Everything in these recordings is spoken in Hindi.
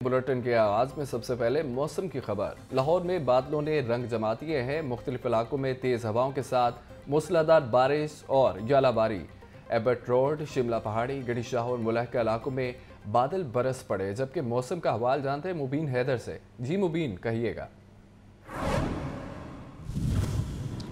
बुलेटिन के आगाज में सबसे पहले मौसम की खबर। लाहौर में बादलों ने रंग जमा दिए हैं। मुख्तलिफ इलाकों में तेज हवाओं के साथ मूसलाधार बारिश और यालाबारी। एबर्ट रोड, शिमला पहाड़ी, गढ़ी शाह और मुलह के इलाकों में बादल बरस पड़े। जबकि मौसम का हवाल जानते हैं मुबीन हैदर से। जी मुबीन, कहिएगा।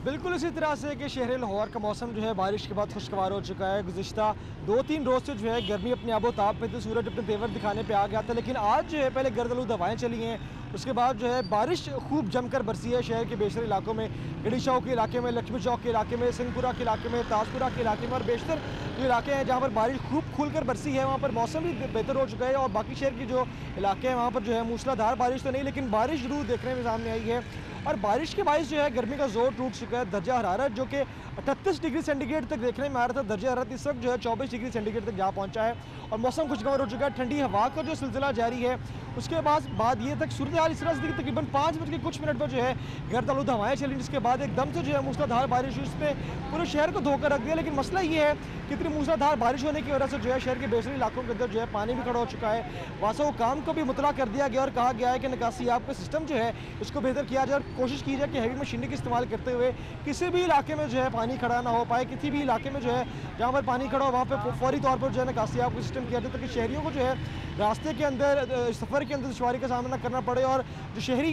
बिल्कुल इसी तरह से कि शहर लाहौर का मौसम जो है बारिश के बाद खुशगवार हो चुका है। गुज़िश्ता 2-3 रोज़ से जो है गर्मी अपने आबोताब में थी, सूरज अपने तेवर दिखाने पे आ गया था, लेकिन आज जो है पहले गर्द-आलूद हवाएं चली हैं, उसके बाद जो है बारिश खूब जमकर बरसी है शहर के बेशतर इलाकों में। गढ़ी शाह के इलाके में, लक्ष्मी चौक के इलाके में, सिंहपुरा के इलाके में, ताजपुरा के इलाके में और बेशतर जो इलाके हैं जहाँ पर बारिश खूब खुलकर बरसी है वहाँ पर मौसम भी बेहतर हो चुका है। और बाकी शहर की जो इलाके हैं वहाँ पर जो है मूसलाधार बारिश तो नहीं, लेकिन बारिश जरूर देखने में सामने आई है। और बारिश के बायस जो है गर्मी का जोर टूट चुका है। दर्जा हरारत जो कि 38 डिग्री सेंटीग्रेड तक देखने में आ रहा था, दर्जा हरारत इस वक्त जो है 24 डिग्री सेंटीग्रेड तक जा पहुंचा है और मौसम खुशगवार हो चुका है। ठंडी हवा का जो सिलसिला जारी है, उसके बाद ये तक सूरत हाल इस तरह से तकरीबन 5 बज के कुछ पर जो है गर्द-आलूद हवाएं चली, जिसके बाद एकदम से जो है मूसलाधार बारिश हुई, उसने पूरे शहर को धोकर रख दिया। लेकिन मसला ये है कि इतनी मूसलाधार बारिश होने की वजह से जो है शहर के बेशतर इलाकों के अंदर जो है पानी भी खड़ा हो चुका है। वासा हुकाम को भी मुतला कर दिया गया और कहा गया है कि निकासी आब का सिस्टम जो है इसको बेहतर किया जाए और कोशिश की जाए कि हैवी मशीनरी का इस्तेमाल करते हुए किसी भी इलाके में जो है पानी खड़ा ना हो पाए। किसी भी इलाके में जो है जहाँ पर पानी खड़ा हो वहाँ पर फौरी तौर पर जो है निकासी आब का सिस्टम किया जाए, ताकि शहरियों को जो है रास्ते के अंदर, सफ़र के अंदर दुश्वारी का सामना करना पड़े और जो शहरी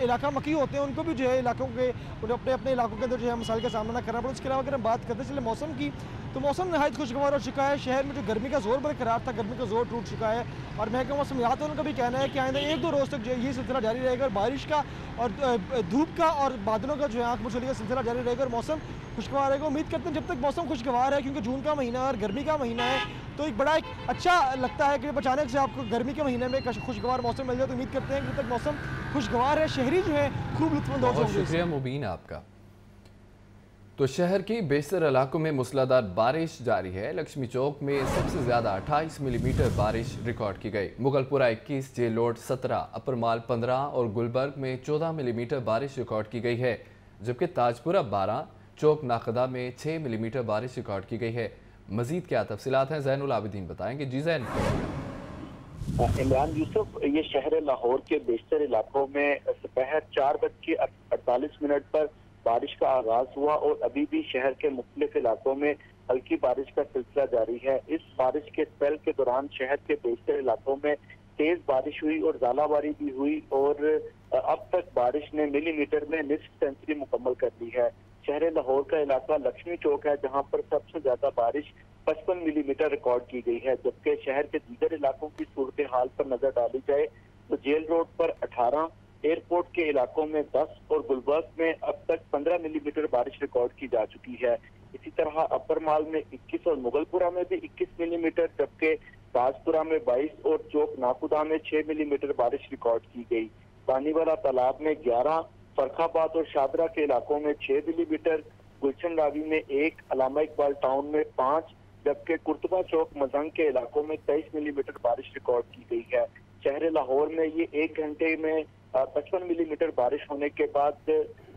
इलाका मकी होते हैं उनको भी जो है इलाकों के अपने अपने इलाकों के अंदर जो है मसाइल का सामना करना पड़े। उसके अलावा अगर हम बात करते चले मौसम की, तो मौसम नहायत खुशगवार हो चुका है। शहर में जो गर्मी का जोर बरकरार था, गर्मी का जोर टूट चुका है और महकमा मौसमियात उनका भी कहना है कि आइंदा 1-2 रोज़ तक जो है ये सिलसिला जारी रहेगा और बारिश का और धूप का और बादलों का जो है आँख मचोली का सिलसिला जारी रहेगा और मौसम खुशगवार रहेगा। उम्मीद करते हैं जब तक मौसम खुशगवार है, क्योंकि जून का महीना और गर्मी का महीना है, तो एक बड़ा एक अच्छा लगता है कि अचानक से आपको गर्मी के महीने में खुशगवार मौसम मिल जाए। तो उम्मीद करते हैं कि जब तक मौसम खुशगवार है, शहरी जो है खूब लुत्फ़अंदोज़ होंगे। शुक्रिया मुबीन आपका। तो शहर की बेशतर इलाकों में मूसलाधार बारिश जारी है। लक्ष्मी चौक में सबसे ज्यादा 28 मिलीमीटर बारिश रिकॉर्ड की गई। मुगलपुरा 21, जेल रोड 17, अपर माल 15 और गुलबर्ग में 14 मिलीमीटर बारिश रिकॉर्ड की गई है, जबकि ताजपुरा 12, चौक नाखदा में 6 मिलीमीटर बारिश रिकॉर्ड की गई है। मजीद क्या तफसीलात हैं, जैनुल आबिदीन बताएंगे। जी जैन। इमरान यूसुफ, ये शहर लाहौर के बेशतर इलाकों में दोपहर 4:48 पर बारिश का आगाज हुआ और अभी भी शहर के मुख्तलिफ इलाकों में हल्की बारिश का सिलसिला जारी है। इस बारिश के स्पेल के दौरान शहर के बेशतर इलाकों में तेज बारिश हुई और ज़ालाबारी भी हुई और अब तक बारिश ने मिलीमीटर में निस्फ सेंचुरी मुकम्मल कर ली है। शहर लाहौर का इलाका लक्ष्मी चौक है, जहाँ पर सबसे ज्यादा बारिश 55 मिलीमीटर रिकॉर्ड की गई है। जबकि शहर के दीगर इलाकों की सूरत हाल पर नजर डाली जाए तो जेल रोड पर 18, एयरपोर्ट के इलाकों में 10 और गुलबर्ग में अब तक 15 मिलीमीटर बारिश रिकॉर्ड की जा चुकी है। इसी तरह अपर माल में 21 और मुगलपुरा में भी 21 मिलीमीटर, जबकि ताजपुरा में 22 और चौक नाकुदा में 6 मिलीमीटर बारिश रिकॉर्ड की गई। पानीवाला तालाब में 11, फरखाबाद और शादरा के इलाकों में 6 मिलीमीटर, गुलशन रावी में 1, अलामा इकबाल टाउन में 5, जबकि कुर्तबा चौक मजंग के इलाकों में 23 मिलीमीटर बारिश रिकॉर्ड की गई है। शहर लाहौर में ये 1 घंटे में 55 मिलीमीटर बारिश होने के बाद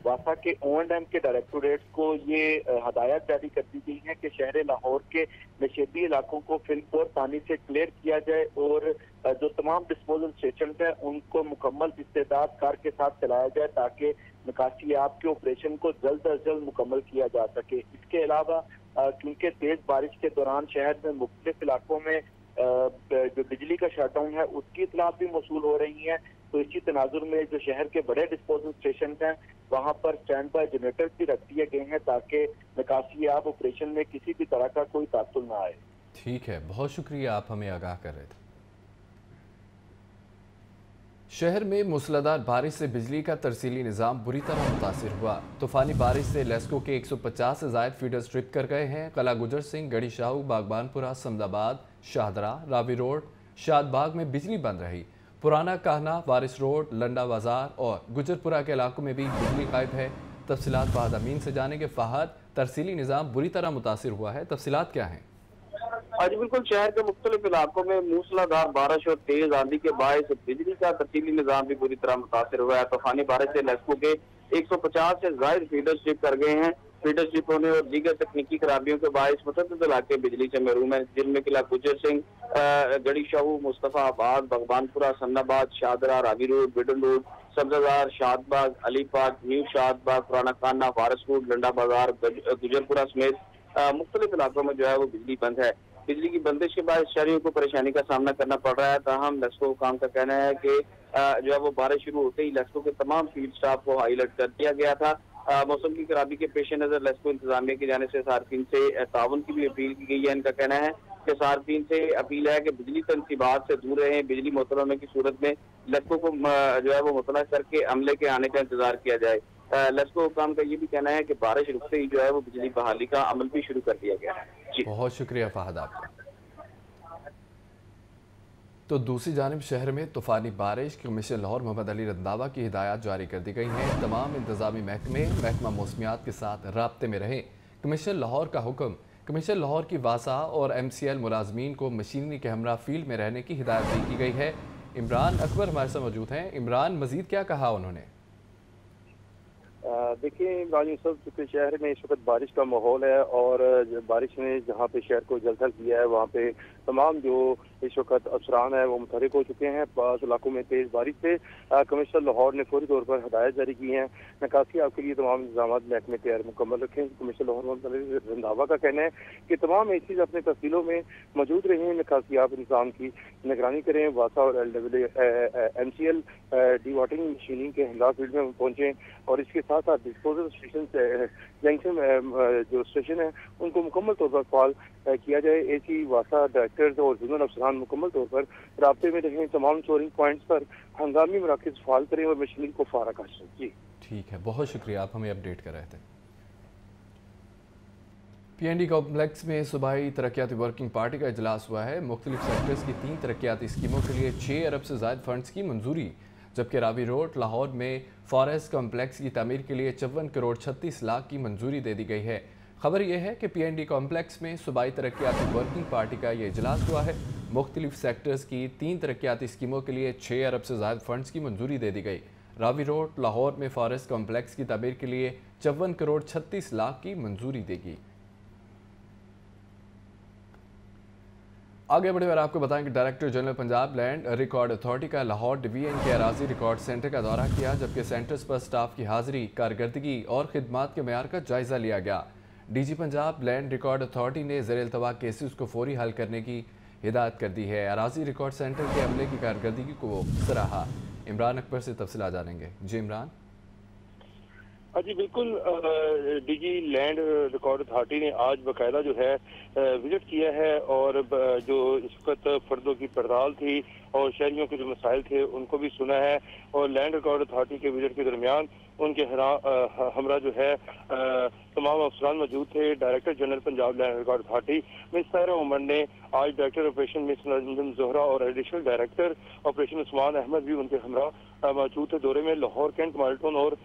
वासा के O&M के डायरेक्टोरेट को ये हदायत जारी कर दी गई है कि शहर लाहौर के नशेबी इलाकों को फिलहाल पानी से क्लियर किया जाए और जो तमाम डिस्पोजल स्टेशन है उनको मुकम्मल इस्तेदाद कार के साथ चलाया जाए, ताकि निकासी आब के ऑपरेशन को जल्द अज जल्द मुकम्मल किया जा सके। इसके अलावा क्योंकि तेज बारिश के दौरान शहर में मुख्तलिफ इलाकों में जो बिजली का शटडाउन है उसकी इतलात भी मौसूल हो रही है, तो इसी तनाजुर में जो शहर के बड़े डिस्पोजल स्टेशन हैं वहां पर स्टैंड बाय जनरेटर भी रख दिए गए हैं, ताकि निकासी आब ऑपरेशन में किसी भी तरह का कोई तात्तुल ना आए। ठीक है, बहुत शुक्रिया, आप हमें आगाह कर रहे थे। शहर में मूसलाधार बारिश से बिजली का तरसीली निज़ाम बुरी तरह मुतासिर हुआ। तूफानी बारिश से लेस्को के 150 से ज़ायद फीडर स्ट्रिप कर गए हैं। कला गुजर सिंह, गढ़ी शाहू, बागबानपुरा, समदाबाद, शाहदरा, रावी रोड, शादबाग में बिजली बंद रही। पुराना कहना, वारिस रोड, लंडा बाजार और गुजरपुरा के इलाकों में भी बिजली गायब है। तफसीलात फहद अमीन से जानेंगे। फहद, तरसीली निज़ाम बुरी तरह मुतासिर हुआ है, तफसीलात क्या हैं? आज बिल्कुल शहर के मुख्तलिफ इलाकों में मूसलाधार बारिश और तेज आंधी के बायस बिजली का तरसीली निज़ाम भी बुरी तरह मुतासिर हुआ है। तूफानी बारिश से लेस्को के 150 से ज्यादा फीडर स्ट्रिप कर गए हैं फीडर स्ट्रिप होने और दीगर तकनीकी खराबियों के बायस मुतअद्दिद इलाके बिजली से महरूम है, जिनमें Qila Gujar Singh, Garhi Shahu, Mustafabad, Bhagwanpura, Sannabad, Shahdara, Ravi road, Beadon road, Sabzazar, Shadbagh, Alibagh, new Shadbagh, पुराना खाना, वारस रोड, लंडा बाजार, गुजरपुरा समेत मुख्तलिफ इलाकों में जो है वो बिजली बंद है। बिजली की बंदिश के बाद शहरियों को परेशानी का सामना करना पड़ रहा है। ताहम लेस्को हुकाम का कहना है कि जो है वो बारिश शुरू होते ही लेस्को के तमाम फील्ड स्टाफ को हाई अलर्ट कर दिया गया था। मौसम की खराबी के पेश नजर लेस्को इंतजामिया की जाने से सार्फिन से ताउन की भी अपील की गई है। इनका कहना है कि सार्फिन से अपील है कि बिजली तनसीबात से दूर रहें। बिजली मुअत्तल होने की सूरत में लेस्को को जो है वो मुतला करके अमले के आने का इंतजार किया जाए। लेस्को हुकाम का ये भी कहना है कि बारिश रुकते ही जो है वो बिजली बहाली का अमल भी शुरू कर दिया गया है। जी बहुत शुक्रिया फहद आपका। तो दूसरी जानिब शहर में तूफानी बारिश, कमिश्नर लाहौर मोहम्मद अली रंधावा की हिदायत जारी कर दी गई हैं। तमाम इंतजामी महकमा मौसमियात के साथ राब्ते में रहें। कमिश्नर लाहौर का हुक्म, कमिश्नर लाहौर की वासा और MCL मुलाजमीन को मशीनरी के हमरा फील्ड में रहने की हिदायत दी गई है। इमरान अकबर हमारे साथ मौजूद हैं। इमरान, मजीद क्या कहा उन्होंने? देखिए इमरान यूसुफ, चूँकि शहर में इस वक्त बारिश का माहौल है और बारिश ने जहाँ पे शहर को जलथल किया है वहाँ पे तमाम जो इस वक्त अफसरान है वो मुतहरिक हो चुके हैं। बाज़ इलाकों में तेज़ बारिश से कमिश्नर लाहौर ने फौरी तौर पर हदायत जारी की हैं। निकासी आपके लिए तमाम इंतजाम महकमे तैयार मुकम्मल रखें। कमिश्नर लाहौर मोहम्मद अली रंधावा का कहना है कि तमाम एसीज अपने तहसीलों में मौजूद रहें, निकासी आप इंतजाम की निगरानी करें। वासा और MCL डी वाटरिंग मशीनिंग के हमरा फील्ड में पहुँचें और इसके साथ साथ डिस्पोजल स्टेशन जंक्शन जो स्टेशन है उनको मुकम्मल तौर पर फाल किया जाए। AC वासा डायरेक्टर्स और जोनल अफसरान मुकम्मल तौर पर राब्ते में रहें। तमाम स्टोरिंग पॉइंट्स पर हंगामी मराकज़ फाल करें और मशीनरी को फारा कर सकें। जी ठीक है, बहुत शुक्रिया, आप हमें अपडेट कर रहे थे। PND कॉम्प्लेक्स में सूबाई तरक्याती वर्किंग पार्टी का इजलास हुआ है। मुख्तलिफ सेक्टर्स की 3 तरक्याती स्कीमों के लिए 6 अरब से ज़ायद फंड्स की मंजूरी, जबकि रावी रोड लाहौर में फॉरेस्ट कॉम्प्लेक्स की तमीर के लिए 54 करोड़ 36 लाख की मंजूरी दे दी गई है। खबर यह है कि PND कॉम्प्लेक्स में सूबाई तरक्याती वर्किंग पार्टी का ये इजलास हुआ है। मुख्तलिफ सेक्टर्स की 3 तरक्याती स्कीमों के लिए 6 अरब से ज़ायद फंड्स की मंजूरी दे दी गई। रावी रोड लाहौर में फॉरेस्ट कॉम्प्लेक्स की तमीर के लिए 54 करोड़ 36 लाख की मंजूरी देगी। आगे बढ़े और आपको बताएं कि director general Punjab land record authority का लाहौर डिवीजन के अराजी रिकॉर्ड सेंटर का दौरा किया, जबकि सेंटर्स पर स्टाफ की हाजिरी, कारकर्दगी और खिदमात के मेयार का जायजा लिया गया। DG Punjab land record authority ने ज़ेर इल्तवा केसेस को फौरी हल करने की हिदायत कर दी है। अराजी रिकॉर्ड सेंटर के अमले की कारकर्दगी को सराहा। इमरान अकबर से तफसीलात जानेंगे। जी इमरान। जी बिल्कुल, DG लैंड रिकॉर्ड अथॉरिटी ने आज बाकायदा जो है विजिट किया है और जो इस वक्त फर्दों की पड़ताल थी और शहरियों के जो मसाइल थे उनको भी सुना है। और लैंड रिकॉर्ड अथॉरिटी के विजिट के दरमियान उनके हमरा जो है तमाम अफसरान मौजूद थे। Director general Punjab land record authority miss Sahira Umar ने आज director operation miss Najam Zohra और additional director operation Usman Ahmed भी उनके हमरा मौजूद थे। दौरे में लाहौर कैंट माल्टन और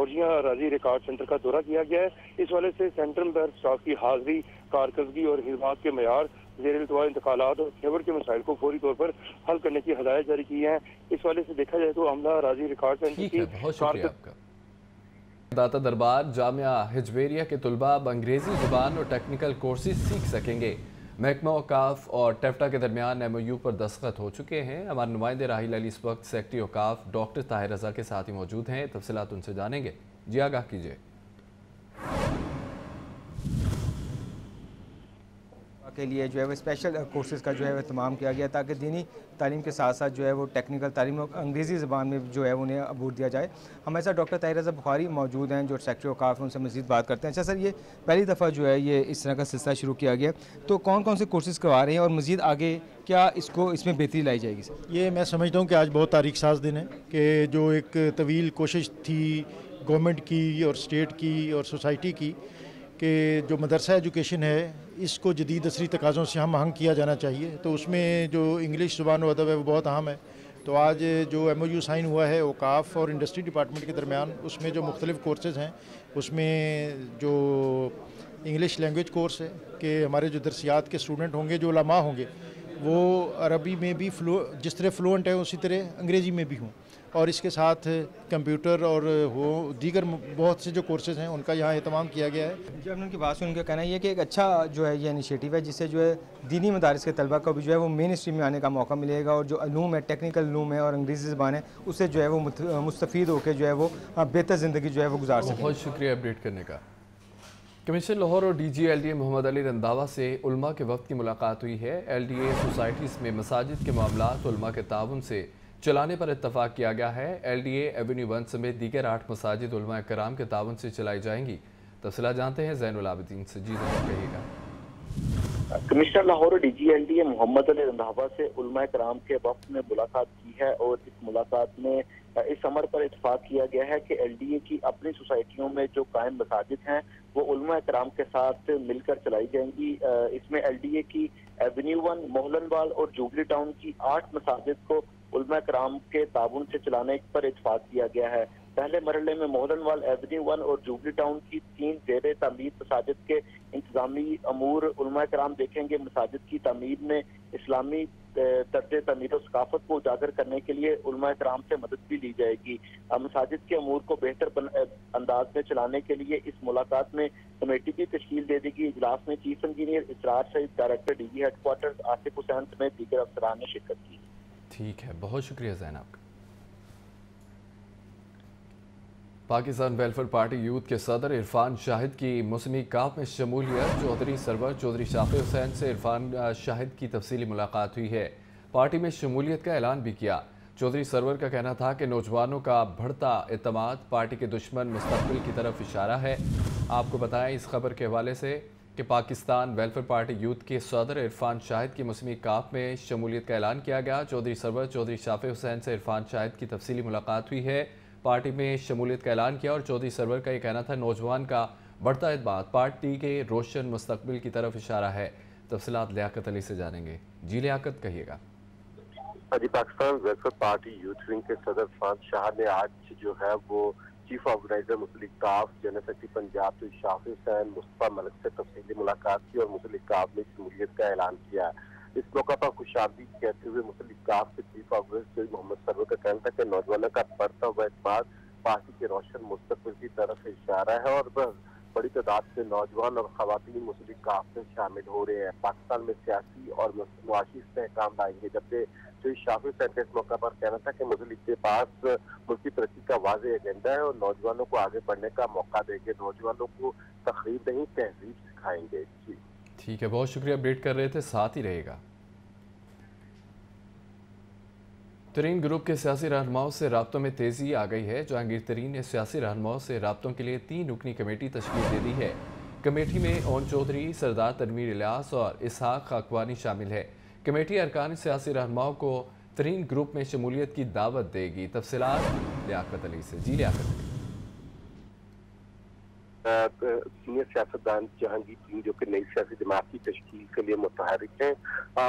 जिया राजी रिकॉर्ड सेंटर का दौरा किया गया है। इस वाले से सेंटर पर स्टाफ की हाजिरी, कारकर्दगी और खिदमात के मेयार, ज़ेर इल्तवा इंतकालात और खबर के मसाइल को फौरी तौर पर हल करने की हदायत जारी की है। इस वाले से देखा जाए तो अमला राजी रिकॉर्ड सेंटर की दाता दरबार जामिया हिजवेरिया के तुलबा अब अंग्रेजी जुबान और टेक्निकल कोर्सेज सीख सकेंगे। महकमा औकाफ और टेफ्टा के दरमियान MOU पर दस्तखत हो चुके हैं। हमारे नुमाइंदे राहिल अली इस वक्त सेक्रेटरी औकाफ डॉक्टर ताहिर रजा के साथ ही मौजूद हैं। तफसीलात उनसे जानेंगे। जी आगाह कीजिए। के लिए जो है वो स्पेशल कोर्सेज़ का जो है वो तमाम किया गया ताकि दीनी तालीम के साथ साथ जो है वो टेक्निकल तालीम अंग्रेज़ी ज़बान में जो है उन्हें अबूर दिया जाए। हमारे साथ डॉक्टर ताहिर रज़ा बुखारी मौजूद हैं जो सेक्रेटरी औकाफ, उनसे मज़ीद बात करते हैं। अच्छा सर, ये पहली दफ़ा जो है ये इस तरह का सिलसिला शुरू किया गया, तो कौन कौन से कोर्सेज़ करवा रहे हैं और मज़ीद आगे क्या इसमें बेहतरी लाई जाएगी सर? ये मैं समझता हूँ कि आज बहुत तारीख साज दिन है कि जो एक तवील कोशिश थी गवर्नमेंट की और स्टेट की और सोसाइटी की कि जो मदरसा एजुकेशन है इसको जदीद असरी तकाज़ों से हम आहंग किया जाना चाहिए, तो उसमें जो इंग्लिश ज़ुबान व अदब है वो बहुत अहम है। तो आज जो MOU साइन हुआ है औकाफ और इंडस्ट्री डिपार्टमेंट के दरमियान, उसमें जो मुख्तलिफ़ कोर्सेज़ हैं उसमें जो इंग्लिश लैंग्वेज कोर्स है कि हमारे जो दरसियात के स्टूडेंट होंगे, जो उलमा होंगे, वो अरबी में भी जिस तरह फ्लुएंट है उसी तरह अंग्रेज़ी में भी हूँ, और इसके साथ कंप्यूटर और वो दीगर बहुत से जो कोर्सेज़ हैं उनका यहाँ एहतमाम किया गया है। जब उनकी बात सुन उनका कहना है कि एक अच्छा जो है ये इनिशिएटिव है, जिससे जो है दीनी मदारिस के तलबा को भी जो है वो मेन स्ट्रीम में आने का मौका मिलेगा, और जो अलूम है, टेक्निकल अलूम है और अंग्रेज़ी ज़बान है, उससे जो है वो मुस्तफ़ीद होकर जो है वो बेहतर ज़िंदगी जो है वो गुजार सकें। बहुत शुक्रिया अपडेट करने का। कमिश्नर लाहौर और DG LDA मोहम्मद अली रंधावा से उलमा के वक्त की मुलाकात हुई है। LDA सोसाइटीज़ में मसाजिद के मामलात उलमा के ताउन से चलाने पर इत्तफाक किया गया है। LDA एवेन्यू 1 समेत दीगर 8 मसाजिद उलमा कराम के ताउन से चलाई जाएंगी। तफसीलात जानते हैं ज़ैनुल आबिदीन से। जी कहिएगा। कमिश्नर लाहौर और DG LDA मोहम्मद अली रंधावा से उलमा कराम के वक्त ने मुलाकात की है, और इस मुलाकात में इस अमर पर इत्तफाक किया गया है कि LDA की अपनी सोसाइटियों में जो कायम मसाजिद हैं वो उलमा कराम के साथ मिलकर चलाई जाएंगी। इसमें LDA की एवेन्यू 1, मोहलनवाल और जुबली टाउन की 8 मसाजिद को उलमा कराम के ताउन से चलाने पर इत्तफाक किया गया है। पहले मरहले में मोहलनवाल एवेन्यू 1 और जुबली टाउन की 3 ज़ेरे तामीर मसाजिद के इंतजामी अमूर उलमा कराम देखेंगे। मसाजिद की तामीर में इस्लामी तर्ज तामीर और सकाफत को उजागर करने के लिए उलमा कराम से मदद भी ली जाएगी। मसाजिद के अमूर को बेहतर अंदाज में चलाने के लिए इस मुलाकात में कमेटी की तश्कील दे देगी। इजलास में chief engineer Israr Saeed, director DG headquarters Asif Hussain समेत दीगर अफसरान ने शिरकत की। ठीक है, बहुत शुक्रिया Zainab. Pakistan welfare party youth के सदर इरफान शाहिद की मौसमी काफ में शमूलियत। चौधरी सरवर चौधरी शाफी हुसैन से इरफान शाहिद की तफसीली मुलाकात हुई है। पार्टी में शमूलियत का ऐलान भी किया। चौधरी सरवर का कहना था कि नौजवानों का बढ़ता एतमाद पार्टी के दुश्मन मुस्तकबिल की तरफ इशारा है। आपको बताएं इस खबर के हवाले से कि पाकिस्तान वेलफेयर पार्टी यूथ के सदर इरफान शाहिद की मौसमी काफ में शमूलियत का ऐलान किया गया। चौधरी सरवर चौधरी शाफी हुसैन से इरफान शाहिद की तफसीली मुलाकात हुई है। पार्टी में शमूलियत का ऐलान किया और चौधरी सरवर का ये कहना था नौजवान का बढ़ता एतमाद पार्टी के रोशन मुस्तकबिल की तरफ इशारा है। तफसीलात लियाकत अली से जानेंगे। जी लियाकत, कहिएगा। जी, Pakistan welfare party youth wing के सदर इरफान शाह ने आज जो है वो chief organiser Muslim Qaaf, general secretary Punjab तो शाफी हुसैन, मुस्तफा मलिक से तफसीली मुलाकात की और मुस्लिम काफ में शमूलियत का ऐलान किया। इस मौका पर खुशामदीद कहते हुए मुस्लिम काफ के चीफ ऑर्गेनाइजर मोहम्मद सरवर का कहना था कि नौजवानों का बढ़ता हुआ एतमाद पार्टी के रोशन मुस्तकबिल की तरफ इशारा है, और बड़ी तादाद से नौजवान और खवातीन मुस्लिम काफ में शामिल हो रहे हैं। पाकिस्तान में सियासी और मुआशी इस्तेहकाम लाएंगे। जबकि जो शाफी हुसैन का इस मौका पर कहना था कि मुस्लिम के पास मुल्की तरक्की का वाज़ेह एजेंडा है और नौजवानों को आगे बढ़ने का मौका देंगे। नौजवानों को तकरीब नहीं तहजीब सिखाएंगे। जी ठीक है, बहुत शुक्रिया अपडेट कर रहे थे, साथ ही रहेगा। तरीन ग्रुप के सियासी रहनुमाओं से राब्तों में तेज़ी आ गई है। जहांगीर तरीन ने सियासी रहनुमाओं से राब्तों के लिए 3 रुकनी कमेटी तश्कील दे दी है। कमेटी में ओन चौधरी, सरदार तनवीर इलियास और इसहाक खाकवानी शामिल है। कमेटी अरकान सियासी रहनुमाओं को तरीन ग्रुप में शमूलियत की दावत देगी। तफसीलात लियाकत अली से। जी लियाकत अली। सीनियर सियासतदान जहांगीर तरीन जो कि नई सियासी जमात की तश्कील के लिए मुतहरिक हैं,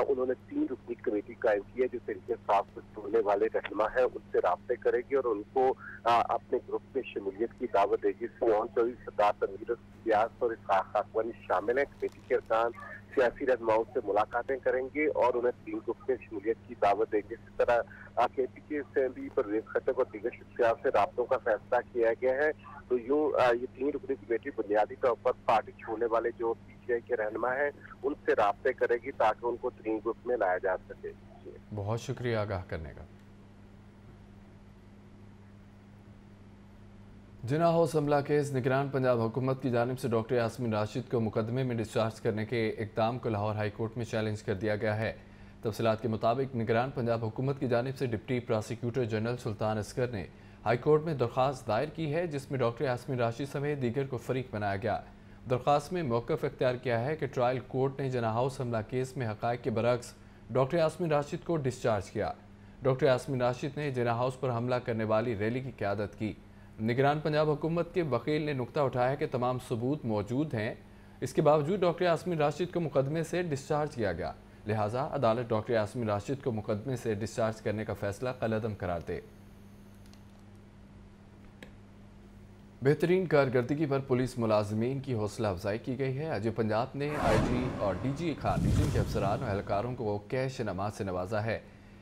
उन्होंने 3 रुकनी कमेटी कायम की है जो तरीके साफ से जोड़ने वाले रहनुमा है उनसे राब्ते करेगी और उनको अपने ग्रुप में शमूलियत की दावत देगी। इसमें ओन चौधरी, सरदार तनवीर इलियास और इसहाक खाकवानी शामिल हैं। कमेटी के अरकान सियासी रहनुमाओं से मुलाकातें करेंगे और उन्हें 3 ग्रुप में शमूलियत की दावत देंगे। इसी तरह KPK से भी परवेज खट्टक और दीगर शख्सियात से राब्तों का फैसला किया गया है। तो यूँ ये 3 रुकनी कमेटी बुनियादी तौर पर पार्टी छोड़ने वाले जो PTI के रहनुमा है उनसे राब्ते करेगी ताकि उनको 3 ग्रुप में लाया जा सके। बहुत शुक्रिया आगाह करने का। जिन्ना हाउस हमला केस निगरान पंजाब हुकूमत की जानिब से डॉक्टर यास्मीन राशिद को मुकदमे में डिस्चार्ज करने के इक़दाम को लाहौर हाई कोर्ट में चैलेंज कर दिया गया है। तफसीलात के मुताबिक निगरान पंजाब हुकूमत की जानिब से डिप्टी प्रोसिक्यूटर जनरल सुल्तान अस्कर ने हाई कोर्ट में दरख्वास्त दायर की है जिसमें डॉक्टर यास्मीन राशिद समेत दीगर को फरीक बनाया गया। दरख्वास्त में मौक़िफ़ इख्तियार किया है कि ट्रायल कोर्ट ने जिन्ना हाउस हमला केस में हक़ाइक़ के बरक्स डॉक्टर यास्मीन राशिद को डिस्चार्ज किया। डॉक्टर यास्मीन राशिद ने जिन्ना हाउस पर हमला करने वाली रैली की क़यादत की। निगरान पंजाब हुकूमत के वकील ने नुक्ता उठाया कि तमाम सबूत मौजूद हैं, इसके बावजूद डॉक्टर यास्मीन राशिद को मुकदमे से डिस्चार्ज किया गया, लिहाजा अदालत डॉक्टर यास्मीन राशिद को मुकदमे से डिस्चार्ज करने का फैसला कलअदम करार दे। बेहतरीन कारकर्दगी पर पुलिस मुलाजमीन की हौसला अफजाई की गई है। आज पंजाब ने IG और DG खान रीजन के अफसरान और एहलकारों को कैश इनामात से नवाजा है।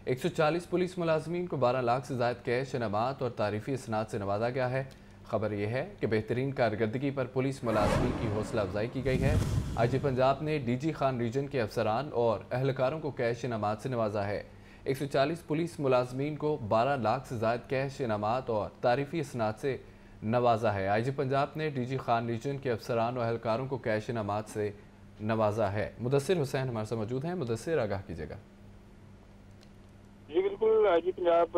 140 पुलिस मुलाजमीन को 12 लाख से ज़ायद कैश इनामात और तारीफी इसनाद से नवाजा गया है। खबर यह है कि बेहतरीन कारकर्दगी पर पुलिस मुलाजमीन की हौसला अफजाई की गई है। IG पंजाब ने DG खान रीजन के अफसरान और एहलकारों को कैश इनामात से नवाजा है। 140 पुलिस मुलाजमीन को 12 लाख से ज़ायद कैश इनामात और तारीफी इसनाद से नवाजा है। IG पंजाब ने DG खान रीजन के अफसरान और एहलकारों को कैश इनामात से नवाजा है। मुदस्सिर हुसैन हमारे साथ मौजूद हैं। मुदस्सिर, आगाह कीजिएगा। जी बिल्कुल, IG पंजाब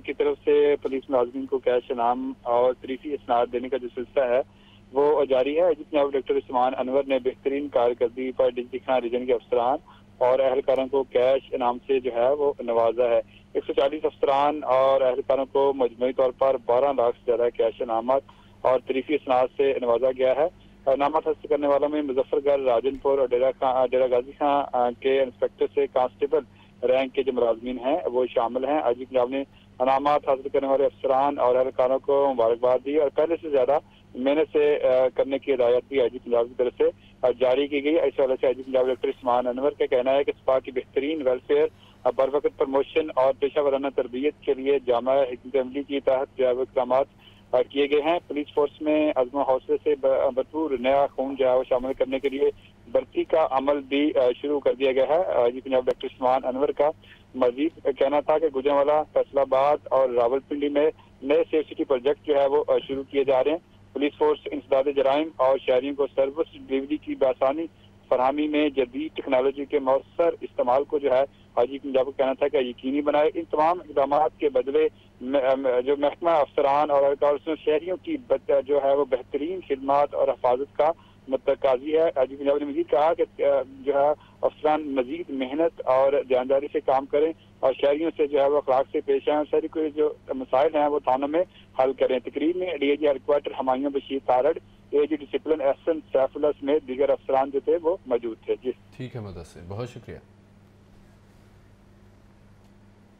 की तरफ से पुलिस मुलाजमीन को कैश इनाम और तारीफी इसनाद देने का जो सिलसिला है वो जारी है। IG पंजाब डायरेक्टर उस्मान अनवर ने बेहतरीन कारकर्दगी पर DG खान रीजन के अफसरान और एहलकारों को कैश इनाम से जो है वो नवाजा है। 140 अफसरान और एहलकारों को मजमूई तौर पर 12 लाख से ज्यादा कैश इनामत और तारीफी इसनाद से नवाजा गया है। इनामत हासिल करने वालों में मुजफ्फरगढ़, राजनपुर और डेरा गाजी खां के इंस्पेक्टर से कांस्टेबल रैंक के जो मुलाजमीन हैं वो शामिल हैं। IG पंजाब ने इनामत हासिल करने वाले अफसरान और एहलकारों को मुबारकबाद दी और पहले से ज्यादा मेहनत से करने की हिदायत भी IG पंजाब की तरफ से जारी की गई। इस वजह से IG पंजाब डायरेक्टर उस्मान अनवर का कहना है कि स्पा की बेहतरीन वेलफेयर, बर वक्त प्रमोशन और पेशा वराना तरबियत के लिए जामा हिकमत अमली की तहत जो इक़दाम किए गए हैं। पुलिस फोर्स में अज़्म हौसले से भरपूर नया खून जो है वो शामिल करने के लिए भर्ती का अमल भी शुरू कर दिया गया है। IG पंजाब डायरेक्टर उस्मान अनवर का मजीद कहना था कि गुजरांवाला, फैसलाबाद और रावलपिंडी में नए सेफ सिटी प्रोजेक्ट जो है वो शुरू किए जा रहे हैं। पुलिस फोर्स इंसदाद जराइम और शहरियों को सर्विस डिलीवरी की बासानी फरहमी में जदीद टेक्नोलॉजी के मौसर इस्तेमाल को जो है IG पंजाब को कहना था कि यकीनी बनाए। इन तमाम इक़दाम के बदले जो महकमा अफसरान और शहरियों की जो है वो बेहतरीन खिदमत और हिफाजत का मुतकाजी है। IG पंजाब ने मजीद कहा कि जो है अफसरान मजीद मेहनत और ईमानदारी से काम करें और शहरियों से जो है वो अखलाक से पेश आए और शहरी को जो मसाइल हैं वो थानों में हल करें। तकरीर में DIG headquarter Humayun Bashir Tarar, AG discipline Ehsan Saifullah समेत दीगर अफसरान जो थे वो मौजूद थे। जी ठीक है मुदस्सिर, बहुत शुक्रिया।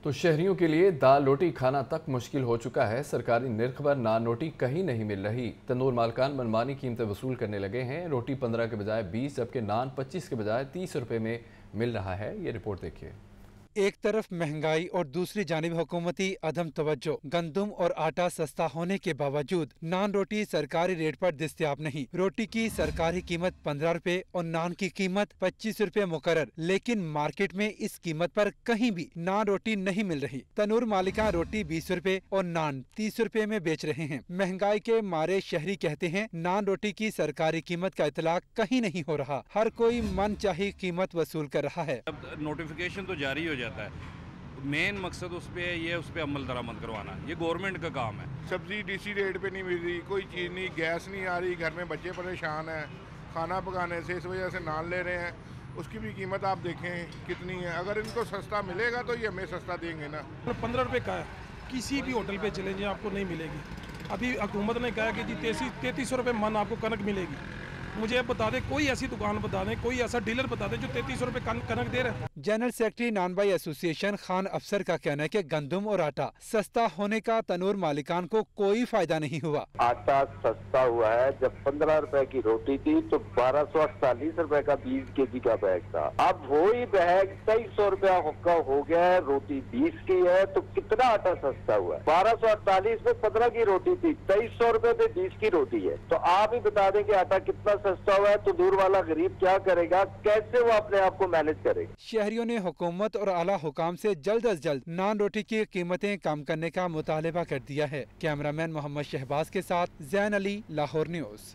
तो शहरियों के लिए दाल रोटी खाना तक मुश्किल हो चुका है। सरकारी निर्ख पर नान रोटी कहीं नहीं मिल रही। तंदूर मालकान मनमानी कीमतें वसूल करने लगे हैं। रोटी 15 के बजाय 20 जबकि नान 25 के बजाय 30 रुपये में मिल रहा है। ये रिपोर्ट देखिए। एक तरफ महंगाई और दूसरी जानिब हुकूमती अदम तवज्जो। गंदुम और आटा सस्ता होने के बावजूद नान रोटी सरकारी रेट पर दस्तयाब नहीं। रोटी की सरकारी कीमत 15 रुपए और नान की कीमत 25 रुपए मुकर्रर, लेकिन मार्केट में इस कीमत पर कहीं भी नान रोटी नहीं मिल रही। तनूर मालिका रोटी 20 रुपए और नान 30 रुपए में बेच रहे हैं। महंगाई के मारे शहरी कहते हैं नान रोटी की सरकारी कीमत का इतलाक कहीं नहीं हो रहा। हर कोई मन चाही कीमत वसूल कर रहा है। अब नोटिफिकेशन तो जारी हो जाता है, मेन मकसद उस पे अमल दरामद करवाना, ये गवर्नमेंट का काम है। सब्जी DC रेट पे नहीं मिल रही, कोई चीज़ नहीं, गैस नहीं आ रही, घर में बच्चे परेशान हैं खाना पकाने से, इस वजह से नान ले रहे हैं। उसकी भी कीमत आप देखें कितनी है। अगर इनको सस्ता मिलेगा तो ये हमें सस्ता देंगे ना। 15 रुपये का है, किसी भी होटल पे चले जाइए आपको नहीं मिलेगी। अभी हुकूमत ने कहा कि जी 3300 रुपये मन आपको कनक मिलेगी। मुझे अब बता दें, कोई ऐसी दुकान बता दें, कोई ऐसा डीलर बता दें जो 3300 रुपये कनक दे रहे हैं। जनरल सेक्रेटरी नानबाई एसोसिएशन खान अफसर का कहना है कि गंदुम और आटा सस्ता होने का तनूर मालिकान को कोई फायदा नहीं हुआ। आटा सस्ता हुआ है। जब 15 रुपए की रोटी थी तो 1248 रुपए का 20 kg का बैग था। अब वही बैग 2300 रुपया का हो गया है। रोटी 20 की है तो कितना आटा सस्ता हुआ है। 1248 में 15 की रोटी थी, 2300 रुपए पे 20 की रोटी है। तो आप ही बता दें कि आटा कितना सस्ता हुआ है तो दूर वाला गरीब क्या करेगा, कैसे वो अपने आप को मैनेज करेगा। शहरियों ने हुकूमत और आला हुकाम से जल्द अज जल्द नान रोटी की कीमतें कम करने का मुतालबा कर दिया है। कैमरामैन मोहम्मद शहबाज के साथ Jain Ali, Lahore news.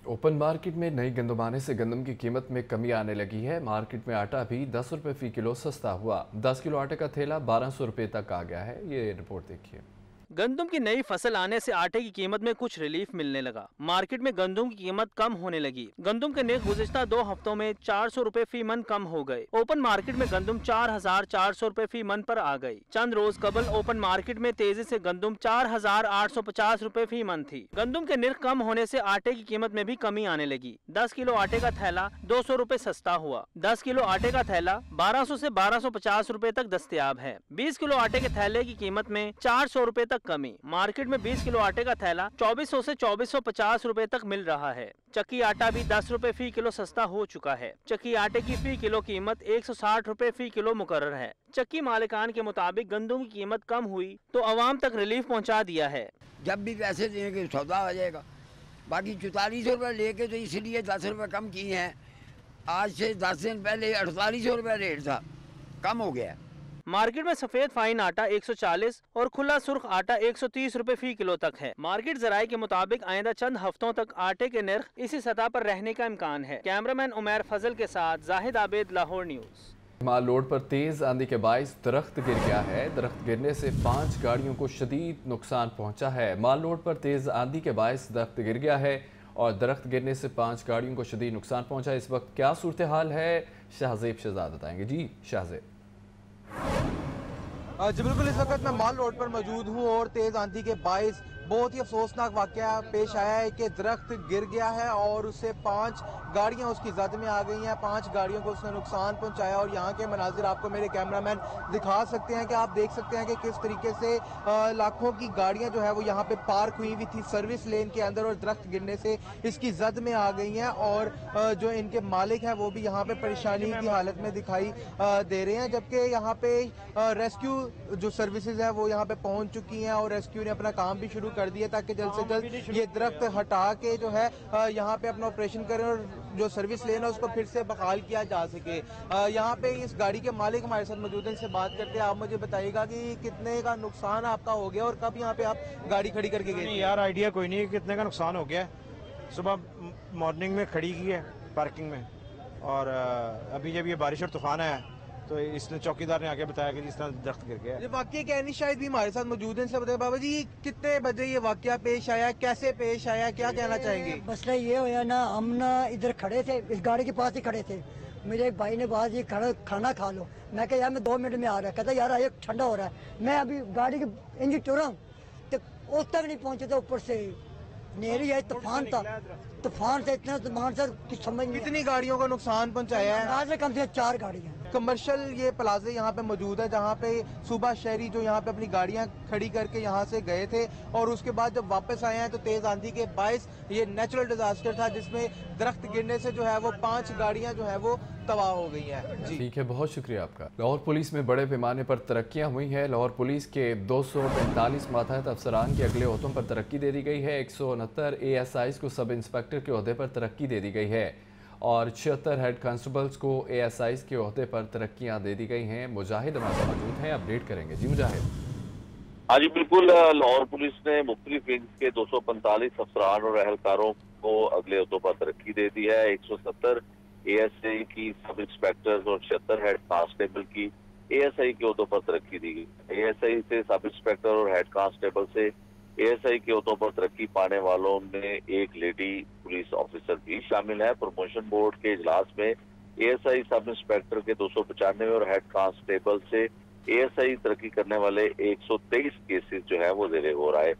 Open market में नई गंदम आने से गंदम की कीमत में कमी आने लगी है। मार्केट में आटा भी 10 रुपये फ़ी किलो सस्ता हुआ। 10 किलो आटे का थैला 1200 रुपये तक आ गया है। ये रिपोर्ट देखिए। गंदम की नई फसल आने से आटे की कीमत में कुछ रिलीफ मिलने लगा। मार्केट में गंदम की कीमत कम होने लगी। गंदम के नेक गुज़िश्ता 2 हफ्तों में 400 रुपए फी मन कम हो गए। ओपन मार्केट में गंदम 4400 रुपए फी मन पर आ गई। चंद रोज कबल ओपन मार्केट में तेजी से गंदम 4850 रुपए फी मन थी। गंदम के निर्ख कम होने से आटे की कीमत में भी कमी आने लगी। 10 किलो आटे का थैला 200 रुपए सस्ता हुआ। 10 किलो आटे का थैला 1200 से 1250 रुपए तक दस्तयाब है। 20 किलो आटे के थैले की कीमत में 400 रुपए तक तक कमी। मार्केट में 20 किलो आटे का थैला 2400 से 2450 रुपए तक मिल रहा है। चक्की आटा भी 10 रुपए फी किलो सस्ता हो चुका है। चक्की आटे की फी किलो कीमत 160 रुपए फी किलो मुकर्रर है। चक्की मालिकान के मुताबिक गंदम की कीमत कम हुई तो आवाम तक रिलीफ पहुँचा दिया है। जब भी पैसे देंगे सौदा हो जाएगा। बाकी 4400 रुपये लेके तो इसलिए 10 रुपये कम किए हैं। आज से 10 दिन पहले 4800 रुपये रेट था, कम हो गया। मार्केट में सफेद फाइन आटा 140 और खुला सुर्ख आटा 130 रुपए फी किलो तक है। मार्केट जराये के मुताबिक आइंदा चंद हफ्तों तक आटे के नर्ख इसी सतह पर रहने का इम्कान है। कैमरामैन उमैर फजल के साथ जाहिद आबिद, लाहौर न्यूज़। माल रोड पर तेज आंधी के बाइस दरख्त गिर गया है। दरख्त गिरने से 5 गाड़ियों को शदीद नुकसान पहुंचा है। माल रोड पर तेज आंधी के बाइस दरख्त गिर गया है और दरख्त गिरने से 5 गाड़ियों को शदीद नुकसान पहुंचा है। इस वक्त क्या सूरत हाल है, शाहजेब शहजाद बताएंगे। जी शाहजेब। जी बिल्कुल, इस वक्त मैं माल रोड पर मौजूद हूँ और तेज आंधी के बाइस बहुत ही अफसोसनाक वाकया पेश आया है कि दरख्त गिर गया है और उससे 5 गाड़ियां उसकी जद में आ गई हैं। 5 गाड़ियों को उसने नुकसान पहुंचाया और यहाँ के मनाजिर आपको मेरे कैमरामैन दिखा सकते हैं कि आप देख सकते हैं कि किस तरीके से लाखों की गाड़ियां जो है वो यहाँ पे पार्क हुई हुई थी सर्विस लेन के अंदर और दरख्त गिरने से इसकी जद में आ गई हैं और जो इनके मालिक हैं वो भी यहाँ पे परेशानी की हालत में दिखाई दे रहे हैं। जबकि यहाँ पे रेस्क्यू जो सर्विसेज है वो यहाँ पे पहुँच चुकी हैं और रेस्क्यू ने अपना काम भी शुरू कर दिया ताकि जल्द से जल्द ये दरख्त हटा के जो है यहाँ पे अपना ऑपरेशन करें और जो सर्विस लेन है उसको फिर से बहाल किया जा सके। यहाँ पे इस गाड़ी के मालिक हमारे साथ मौजूद हैं, इनसे बात करते हैं। आप मुझे बताइएगा कि कितने का नुकसान आपका हो गया और कब यहाँ पे आप गाड़ी खड़ी करके गए? यार आइडिया कोई नहीं कितने का नुकसान हो गया। सुबह मॉर्निंग में खड़ी की है पार्किंग में और अभी जब ये बारिश और तूफान आया तो इसने चौकीदार ने आके बताया कि जिस तरह दरख्त गिर गया। ये वाकया क्या है, शायद भी हमारे साथ मौजूद हैं, इनसे बताइए बाबा जी कितने बजे ये वाकया पेश आया, कैसे पेश आया, क्या कहना चाहेंगे? मसला ये होया ना, हम ना इधर खड़े थे, इस गाड़ी के पास ही खड़े थे। मेरे एक भाई ने बात ये खाना खा लो। मैं कहा यार मैं 2 मिनट में आ रहा है। कहता यार ये ठंडा हो रहा है। मैं अभी गाड़ी के इंजन टूरा तो उस तक नहीं पहुंचे थे। ऊपर से नेरी है, तूफान था, तूफान से इतना तूफान से कुछ समझ नहीं। कितनी गाड़ियों को नुकसान पहुंचाया है? कम से 4 गाड़ियाँ। कमर्शियल ये प्लाजे यहाँ पे मौजूद है जहाँ पे सुबह शहरी जो यहाँ पे अपनी गाड़ियाँ खड़ी करके यहाँ से गए थे और उसके बाद जब वापस आए हैं तो तेज आंधी के बाइस ये नेचुरल डिजास्टर था जिसमें दरख्त गिरने से जो है वो 5 गाड़ियाँ जो है वो तबाह हो गई हैं। जी ठीक है, बहुत शुक्रिया आपका। लाहौर पुलिस में बड़े पैमाने पर तरक्कियाँ हुई हैं। लाहौर पुलिस के 245 मातहत अफसरान के अगले ओहदों पर तरक्की दे दी गई है। 169 ASIs को सब इंस्पेक्टर के ओहदे पर तरक्की दे दी गई है और 76 हेड कांस्टेबल्स को ASIs के ओहदे पर तरक्कियां दे दी गई हैं। मुजाहिद हमारे साथ मौजूद हैं, अपडेट करेंगे। जी मुजाहिद। हाँ जी बिल्कुल, लाहौर पुलिस ने मुख्तलिफ विंग के 245 अफसरान और अहलकारों को अगले ओहदों पर तरक्की दे दी है। 170 ASI की सब इंस्पेक्टर्स और 76 हेड कांस्टेबल की ASI के ओहदों पर तरक्की दी गई। ASI से सब इंस्पेक्टर और हेड कांस्टेबल से ASI के ओहदों पर तरक्की पाने वालों में एक लेडी पुलिस ऑफिसर भी शामिल है। प्रमोशन बोर्ड के इजलास में ASI सब इंस्पेक्टर के 295 और हेड कांस्टेबल से ASI तरक्की करने वाले 123 केसेस जो है वो जेरे हो रहा है।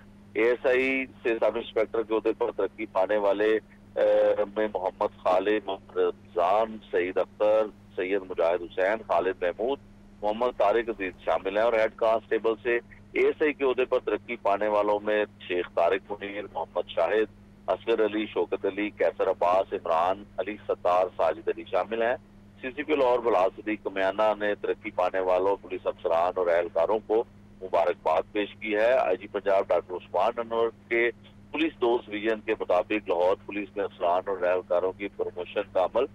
ASI से सब इंस्पेक्टर के ओहदे पर तरक्की पाने वाले में मोहम्मद खालिद, मोहम्मद रमजान, सईद अख्तर, सैयद मुजाहिद हुसैन, खालिद महमूद, मोहम्मद तारिक अजीज शामिल है और हेड कांस्टेबल से ASI के ओहदे पर तरक्की पाने वालों में शेख तारिक मुनीर, मोहम्मद शाहिद, असगर अली, शौकत अली, कैसर अब्बास, इमरान अली सत्तार, साजिद अली शामिल हैं। CCP लाहौर बलाल सदीक कमियाना ने तरक्की पाने वालों पुलिस अफसरान और अहलकारों को मुबारकबाद पेश की है। IG पंजाब डॉक्टर उस्मान अनवर के पुलिस 2 डिवीजन के मुताबिक लाहौर पुलिस में अफसरान और अहलकारों की प्रमोशन का अमल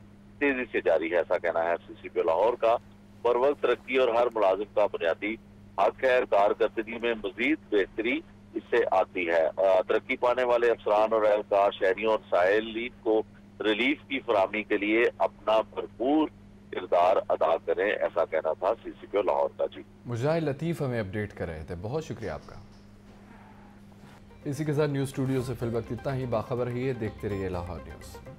तेजी से जारी है, ऐसा कहना है CCP लाहौर का। बर वक्त तरक्की और हर मुलाजिम का बुनियादी हक है। कारकर्दगी में मजीद बेहतरी इससे आती है। तरक्की पाने वाले अफसरान और एहलकार शहरियों और साहिलीन को रिलीफ की फराहमी के लिए अपना भरपूर किरदार अदा करें, ऐसा कहना था CCP लाहौर का। जी मुजाहिद लतीफ़ हमें अपडेट कर रहे थे, बहुत शुक्रिया आपका। इसी के साथ न्यूज़ स्टूडियो से फिल वक्त इतना ही। बाखबर रहिए, देखते रहिए लाहौर न्यूज़।